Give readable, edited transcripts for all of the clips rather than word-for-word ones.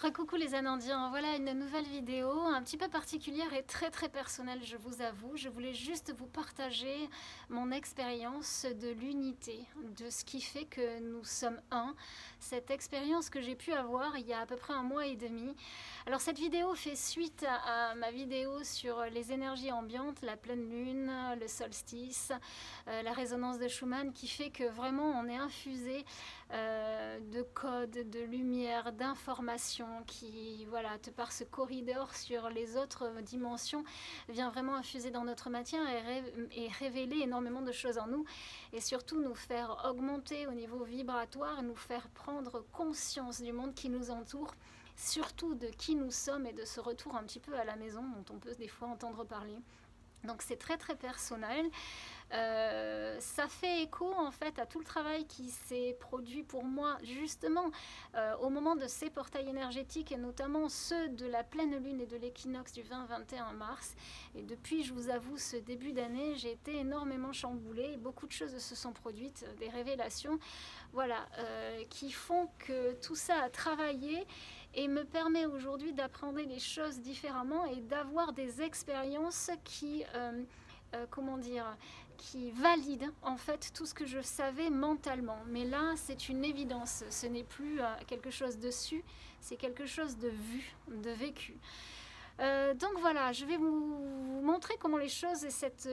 Recoucou les Anindiens, voilà une nouvelle vidéo un petit peu particulière et très personnelle, je vous avoue. Je voulais juste vous partager mon expérience de l'unité, de ce qui fait que nous sommes un. Cette expérience que j'ai pu avoir il y a à peu près un mois et demi. Alors cette vidéo fait suite à ma vidéo sur les énergies ambiantes, la pleine lune, le solstice, la résonance de Schumann, qui fait que vraiment on est infusé de codes, de lumière, d'informations qui, voilà, par ce corridor sur les autres dimensions, vient vraiment infuser dans notre matière et révéler énormément de choses en nous et surtout nous faire augmenter au niveau vibratoire, nous faire prendre conscience du monde qui nous entoure, surtout de qui nous sommes et de ce retour un petit peu à la maison dont on peut des fois entendre parler. Donc c'est très personnel. Ça fait écho en fait à tout le travail qui s'est produit pour moi justement au moment de ces portails énergétiques et notamment ceux de la pleine lune et de l'équinoxe du 20-21 mars. Et depuis, je vous avoue, ce début d'année, j'ai été énormément chamboulée. Beaucoup de choses se sont produites, des révélations, voilà, qui font que tout ça a travaillé et me permet aujourd'hui d'apprendre les choses différemment et d'avoir des expériences qui, comment dire, qui valident en fait tout ce que je savais mentalement. Mais là, c'est une évidence, ce n'est plus quelque chose de su, c'est quelque chose de vu, de vécu. Donc voilà, je vais vous montrer comment les choses et cette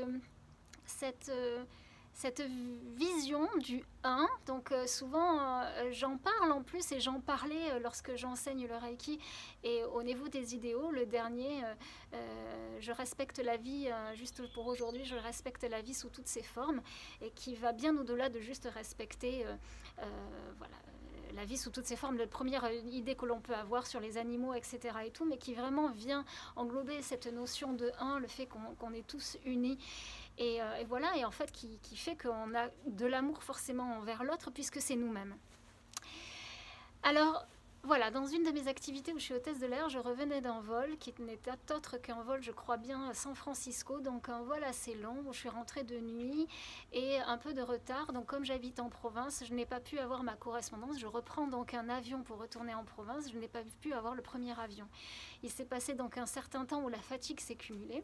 vision du 1, donc souvent j'en parle en plus et j'en parlais lorsque j'enseigne le Reiki et au niveau des idéaux, le dernier, je respecte la vie, juste pour aujourd'hui, je respecte la vie sous toutes ses formes et qui va bien au-delà de juste respecter voilà, la vie sous toutes ses formes, la première idée que l'on peut avoir sur les animaux, etc. et tout, mais qui vraiment vient englober cette notion de 1, le fait qu'on est tous unis. Et voilà, et en fait qui fait qu'on a de l'amour forcément envers l'autre puisque c'est nous-mêmes. Alors voilà, dans une de mes activités où je suis hôtesse de l'air, je revenais d'un vol qui n'était autre qu'un vol, je crois bien, à San Francisco, donc un vol assez long où je suis rentrée de nuit et un peu de retard. Donc comme j'habite en province, je n'ai pas pu avoir ma correspondance. Je reprends donc un avion pour retourner en province. Je n'ai pas pu avoir le premier avion. Il s'est passé donc un certain temps où la fatigue s'est cumulée.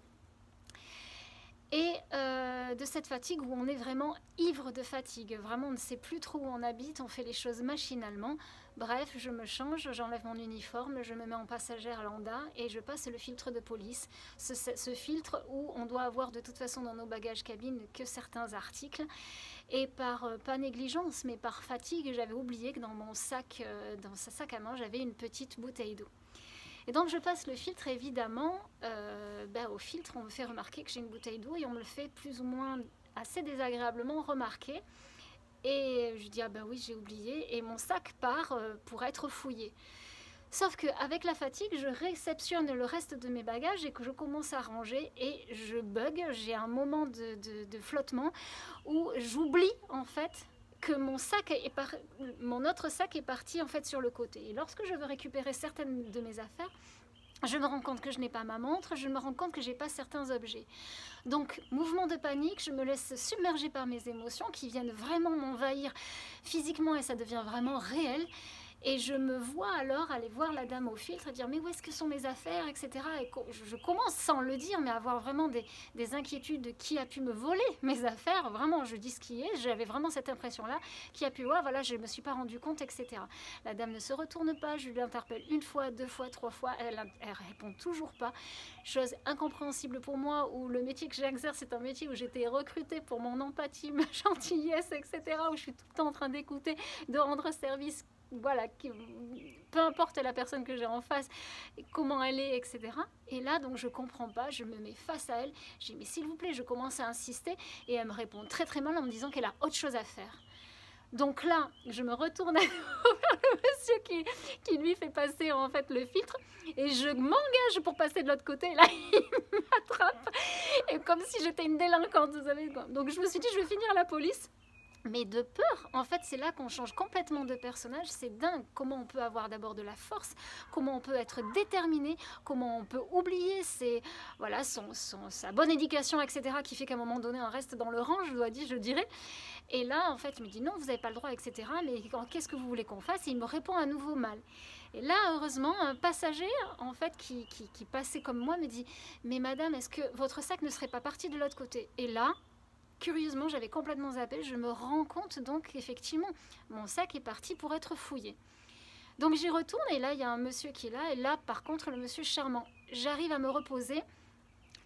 Et de cette fatigue où on est vraiment ivre de fatigue, vraiment on ne sait plus trop où on habite, on fait les choses machinalement. Bref, je me change, j'enlève mon uniforme, je me mets en passagère lambda et je passe le filtre de police. Ce filtre où on doit avoir de toute façon dans nos bagages cabine que certains articles. Et pas négligence, mais par fatigue, j'avais oublié que dans mon sac, dans ce sac à main, j'avais une petite bouteille d'eau. Et donc je passe le filtre, évidemment, au filtre on me fait remarquer que j'ai une bouteille d'eau et on me le fait plus ou moins assez désagréablement remarquer. Et je dis ah ben oui j'ai oublié et mon sac part pour être fouillé. Sauf qu'avec la fatigue, je réceptionne le reste de mes bagages et que je commence à ranger et je bug, j'ai un moment de flottement où j'oublie en fait que mon autre sac est parti en fait sur le côté. Et lorsque je veux récupérer certaines de mes affaires, je me rends compte que je n'ai pas ma montre, je me rends compte que je n'ai pas certains objets. Donc, mouvement de panique, je me laisse submerger par mes émotions qui viennent vraiment m'envahir physiquement et ça devient vraiment réel. Et je me vois alors aller voir la dame au filtre et dire mais où est-ce que sont mes affaires, etc. Et je commence sans le dire, mais à avoir vraiment des inquiétudes de qui a pu me voler mes affaires. Vraiment, je dis ce qui est, j'avais vraiment cette impression-là, qui a pu voir, voilà, je ne me suis pas rendu compte, etc. La dame ne se retourne pas, je l'interpelle une fois, deux fois, trois fois, elle répond toujours pas. Chose incompréhensible pour moi, où le métier que j'exerce est un métier où j'étais recrutée pour mon empathie, ma gentillesse, etc. Où je suis tout le temps en train d'écouter, de rendre service. Voilà, peu importe la personne que j'ai en face, comment elle est, etc. Et là, donc, je comprends pas, je me mets face à elle, je dis, mais s'il vous plaît, je commence à insister, et elle me répond très mal en me disant qu'elle a autre chose à faire. Donc là, je me retourne vers le monsieur qui lui fait passer en fait le filtre, et je m'engage pour passer de l'autre côté, et là, il m'attrape, et comme si j'étais une délinquante, vous savez. Donc je me suis dit, je vais finir à la police. mais de peur. En fait, c'est là qu'on change complètement de personnage. C'est dingue comment on peut avoir d'abord de la force, comment on peut être déterminé, comment on peut oublier voilà, sa bonne éducation, etc., qui fait qu'à un moment donné, on reste dans le rang, je dirais. Et là, en fait, il me dit non, vous n'avez pas le droit, etc., mais qu'est-ce que vous voulez qu'on fasse? Et il me répond à nouveau mal. Et là, heureusement, un passager, en fait, qui passait comme moi, me dit, mais madame, est-ce que votre sac ne serait pas parti de l'autre côté? Et là, curieusement, j'avais complètement zappé, je me rends compte donc effectivement, mon sac est parti pour être fouillé. Donc j'y retourne et là, il y a un monsieur qui est là, et là, par contre, le monsieur charmant. J'arrive à me reposer.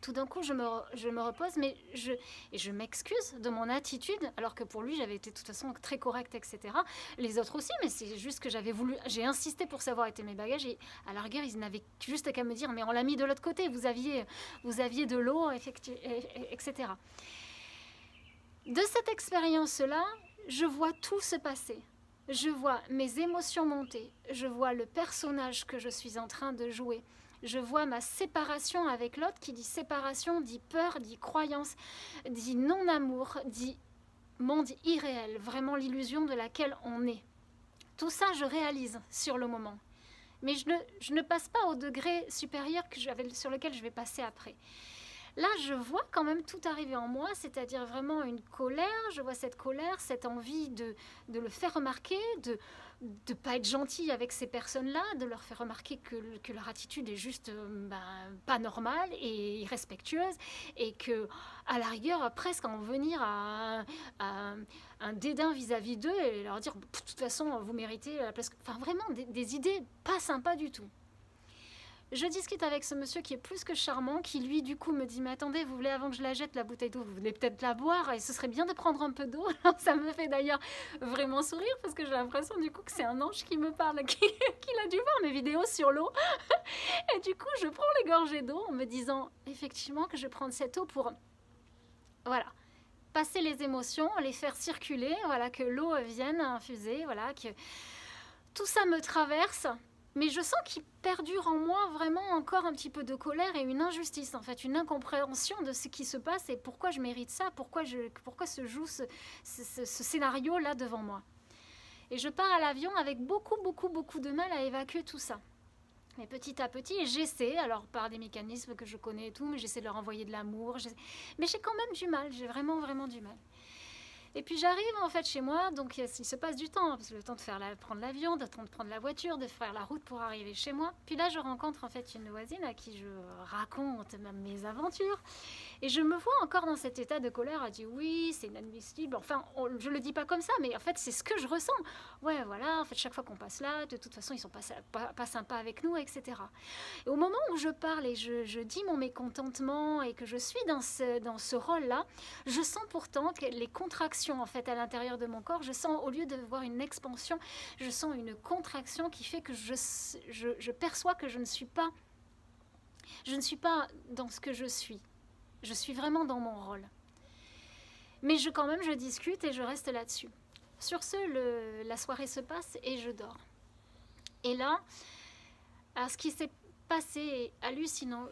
Tout d'un coup, je me repose, mais je m'excuse de mon attitude, alors que pour lui, j'avais été de toute façon très correcte, etc. Les autres aussi, mais c'est juste que j'ai insisté pour savoir où étaient mes bagages, et à la rigueur, ils n'avaient juste qu'à me dire, mais on l'a mis de l'autre côté, vous aviez de l'eau, etc. De cette expérience-là, je vois tout se passer. Je vois mes émotions monter. Je vois le personnage que je suis en train de jouer. Je vois ma séparation avec l'autre, qui dit séparation, dit peur, dit croyance, dit non-amour, dit monde irréel, vraiment l'illusion de laquelle on est. Tout ça, je réalise sur le moment. Mais je ne passe pas au degré supérieur sur lequel je vais passer après. Là, je vois quand même tout arriver en moi, c'est-à-dire vraiment une colère. Je vois cette colère, cette envie de le faire remarquer, de ne pas être gentil avec ces personnes-là, de leur faire remarquer que leur attitude est juste pas normale et irrespectueuse, et que, à la rigueur, presque en venir à un dédain vis-à-vis d'eux et leur dire, de toute façon, vous méritez la place. Enfin, vraiment, des idées pas sympas du tout. Je discute avec ce monsieur qui est plus que charmant, qui lui du coup me dit, mais attendez, vous voulez, avant que je la jette la bouteille d'eau, vous voulez peut-être la boire, et ce serait bien de prendre un peu d'eau. Ça me fait d'ailleurs vraiment sourire, parce que j'ai l'impression du coup que c'est un ange qui me parle, qu'il a dû voir mes vidéos sur l'eau. Et du coup je prends les gorgées d'eau en me disant effectivement que je vais prendre cette eau pour, voilà, passer les émotions, les faire circuler, voilà, que l'eau vienne infuser, voilà, que tout ça me traverse. Mais je sens qu'il perdure en moi vraiment encore un petit peu de colère et une injustice, en fait, une incompréhension de ce qui se passe et pourquoi je mérite ça, pourquoi se joue ce scénario-là devant moi. Et je pars à l'avion avec beaucoup de mal à évacuer tout ça. Mais petit à petit, j'essaie, alors par des mécanismes que je connais et tout, mais j'essaie de leur envoyer de l'amour. Mais j'ai quand même du mal, j'ai vraiment du mal. Et puis j'arrive en fait chez moi, donc il se passe du temps, parce que le temps de prendre l'avion, de prendre la voiture, de faire la route pour arriver chez moi. Puis là je rencontre en fait une voisine à qui je raconte même mes aventures. Et je me vois encore dans cet état de colère, elle dit oui, c'est inadmissible. Enfin, je le dis pas comme ça, mais en fait c'est ce que je ressens. Ouais, voilà, en fait chaque fois qu'on passe là, de toute façon ils sont pas sympas avec nous, etc. Et au moment où je parle et je dis mon mécontentement et que je suis dans ce rôle-là, je sens pourtant que les contractions en fait à l'intérieur de mon corps, je sens, au lieu de voir une expansion, je sens une contraction qui fait que je perçois que je ne suis pas dans ce que je suis. Je suis vraiment dans mon rôle. Mais quand même, je discute et je reste là-dessus. Sur ce, la soirée se passe et je dors. Et là, alors ce qui s'est passé est hallucinant.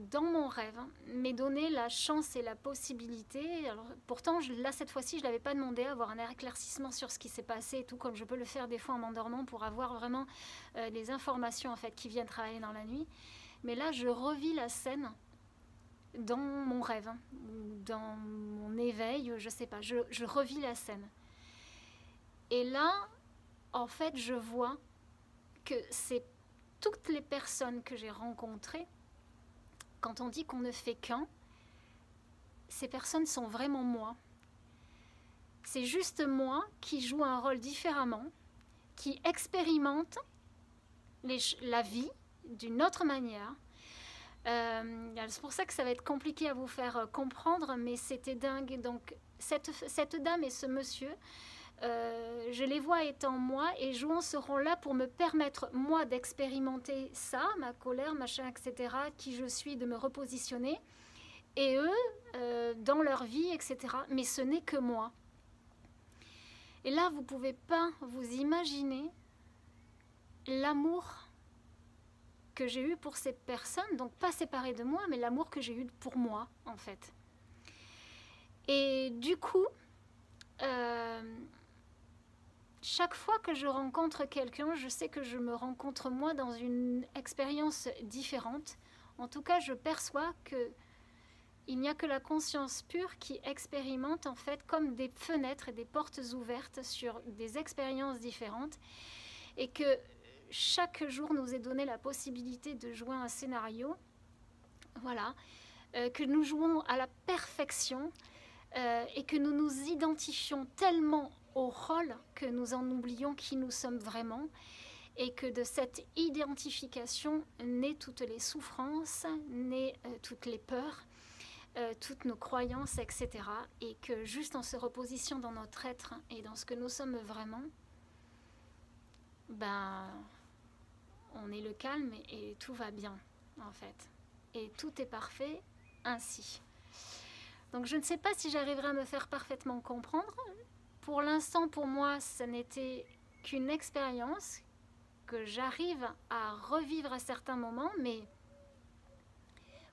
Dans mon rêve, m'est donné la chance et la possibilité. Alors, pourtant, là, cette fois-ci, je ne l'avais pas demandé à avoir un éclaircissement sur ce qui s'est passé et tout, comme je peux le faire des fois en m'endormant pour avoir vraiment les informations en fait, qui viennent travailler dans la nuit. Mais là, je revis la scène dans mon rêve, dans mon éveil, je sais pas, je revis la scène. Et là, en fait, je vois que c'est toutes les personnes que j'ai rencontrées, quand on dit qu'on ne fait qu'un, ces personnes sont vraiment moi. C'est juste moi qui joue un rôle différemment, qui expérimente la vie d'une autre manière. C'est pour ça que ça va être compliqué à vous faire comprendre, mais c'était dingue. Donc cette dame et ce monsieur, je les vois étant moi et jouant ce rôle-là pour me permettre moi d'expérimenter ça, ma colère, machin, etc., qui je suis, de me repositionner, et eux dans leur vie, etc. Mais ce n'est que moi. Et là, vous ne pouvez pas vous imaginer l'amour que j'ai eu pour ces personnes, donc pas séparées de moi, mais l'amour que j'ai eu pour moi, en fait. Et du coup, euh, chaque fois que je rencontre quelqu'un, je sais que je me rencontre moi dans une expérience différente. En tout cas, je perçois que il n'y a que la conscience pure qui expérimente en fait comme des fenêtres et des portes ouvertes sur des expériences différentes et que chaque jour nous est donné la possibilité de jouer un scénario, voilà, que nous jouons à la perfection et que nous nous identifions tellement au rôle que nous en oublions qui nous sommes vraiment et que de cette identification naissent toutes les souffrances, naissent toutes les peurs, toutes nos croyances, etc. Et que juste en se repositionnant dans notre être et dans ce que nous sommes vraiment, ben, on est le calme et tout va bien en fait. Et tout est parfait ainsi. Donc je ne sais pas si j'arriverai à me faire parfaitement comprendre. Pour l'instant, pour moi, ce n'était qu'une expérience que j'arrive à revivre à certains moments, mais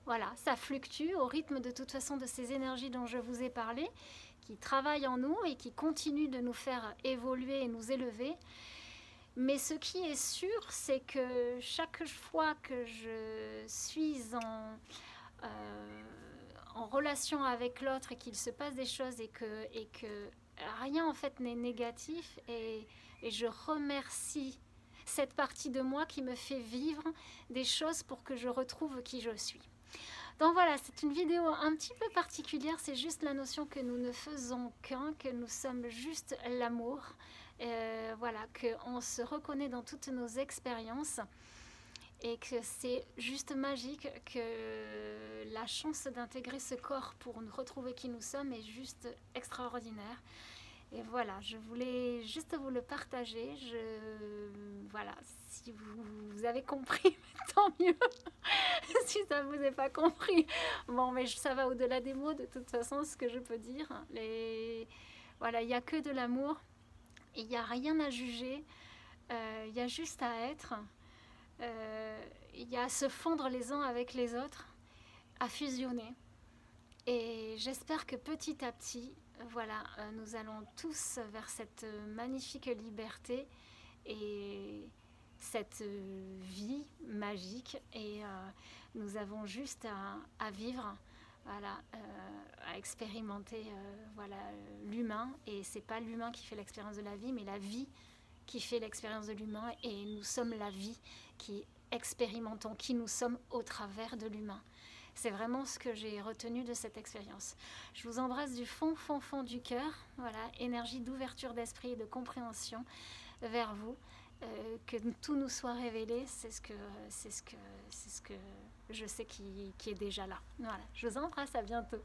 voilà, ça fluctue au rythme de toute façon de ces énergies dont je vous ai parlé, qui travaillent en nous et qui continuent de nous faire évoluer et nous élever. Mais ce qui est sûr, c'est que chaque fois que je suis en relation avec l'autre et qu'il se passe des choses et que rien en fait n'est négatif et je remercie cette partie de moi qui me fait vivre des choses pour que je retrouve qui je suis. Donc voilà, c'est une vidéo un petit peu particulière, c'est juste la notion que nous ne faisons qu'un, que nous sommes juste l'amour, voilà, qu'on se reconnaît dans toutes nos expériences et que c'est juste magique, que la chance d'intégrer ce corps pour nous retrouver qui nous sommes est juste extraordinaire. Et voilà, je voulais juste vous le partager. Voilà, si vous avez compris, tant mieux. Si ça ne vous est pas compris, bon, mais ça va au-delà des mots, de toute façon, ce que je peux dire. Voilà, il n'y a que de l'amour, il n'y a rien à juger, il y a juste à être, il y a à se fondre les uns avec les autres, à fusionner. Et j'espère que petit à petit, voilà, nous allons tous vers cette magnifique liberté et cette vie magique. Et nous avons juste à vivre, voilà, à expérimenter voilà, l'humain. Et c'est pas l'humain qui fait l'expérience de la vie, mais la vie qui fait l'expérience de l'humain. Et nous sommes la vie qui expérimentons qui nous sommes au travers de l'humain. C'est vraiment ce que j'ai retenu de cette expérience. Je vous embrasse du fond, fond, fond du cœur. Voilà, énergie d'ouverture d'esprit et de compréhension vers vous. Que tout nous soit révélé, c'est ce que je sais qui est déjà là. Voilà, je vous embrasse, à bientôt.